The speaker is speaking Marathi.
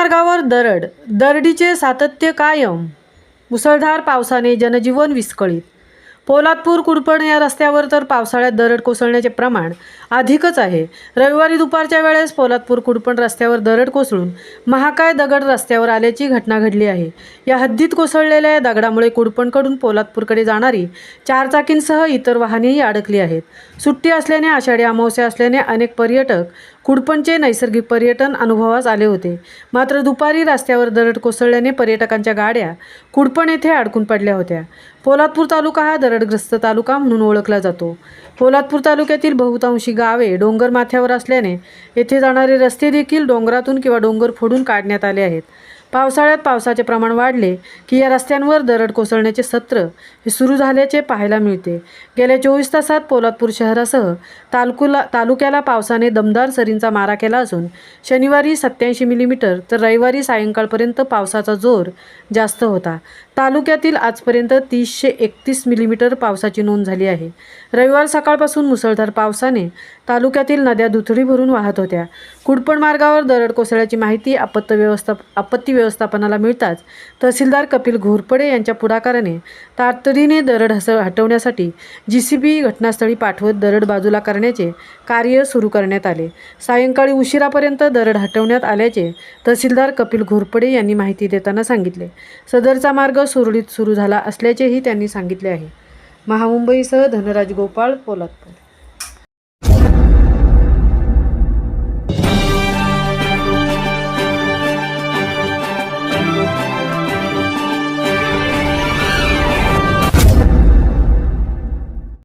मार्गावर दरडीचे सातत्य कायम. मुसळधार पावसाने जनजीवन विस्कळीत. पोलादपूर कुडपण या रस्त्यावर तर पावसाळ्यात दरड कोसळण्याचे प्रमाण अधिकच आहे. रविवारी दुपारच्या वेळेस पोलादपूर कुडपण रस्त्यावर दरड कोसळून महाकाय दगड रस्त्यावर आल्याची घटना घडली आहे. या हद्दीत कोसळलेल्या या दगडामुळे कुडपणकडून पोलादपूरकडे जाणारी चारचाकींसह इतर वाहनेही अडकली आहेत. सुट्टी असल्याने आषाढी अमावस्या असल्याने अनेक पर्यटक कुडपणचे नैसर्गिक पर्यटन अनुभवास आले होते. मात्र दुपारी रस्त्यावर दरड कोसळल्याने पर्यटकांच्या गाड्या कुडपण येथे अडकून पडल्या होत्या. पोलादपूर तालुका हा दरडग्रस्त तालुका म्हणून ओळखला जातो. पोलादपूर तालुक्यातील बहुतांशी गावे डोंगर माथ्यावर असल्याने येथे जाणारे रस्ते देखील डोंगरातून किंवा डोंगर फोडून काढण्यात आले आहेत. पावसाळ्यात पावसाचे प्रमाण वाढले की या रस्त्यांवर दरड कोसळण्याचे सत्र हे सुरू झाल्याचे पाहायला मिळते. गेल्या 24 तासात पोलादपूर शहरासह तालुक्याला पावसाने दमदार सरींचा मारा केला असून शनिवारी 87 मिलीमीटर तर रविवारी सायंकाळपर्यंत पावसाचा जोर जास्त होता. तालुक्यातील आजपर्यंत 331 मिलीमीटर पावसाची नोंद झाली आहे. रविवार सकाळपासून मुसळधार पावसाने तालुक्यातील नद्या दुथडी भरून वाहत होत्या. कुडपण मार्गावर दरड कोसळल्याची माहिती आपत्ती व्यवस्थापनाला मिळताच तहसीलदार कपिल घोरपडे यांच्या पुढाकाराने तातडीने दरड हटवण्यासाठी JCB घटनास्थळी पाठवत दरड बाजूला करण्याचे कार्य सुरू करण्यात आले. सायंकाळी उशिरापर्यंत दरड हटवण्यात आल्याचे तहसीलदार कपिल घोरपडे यांनी माहिती देताना सांगितले. सदरचा मार्ग सुरळीत सुरू झाला असल्याचेही त्यांनी सांगितले आहे. महामुंबईसह धनराज गोपाळ, पोलादपूर.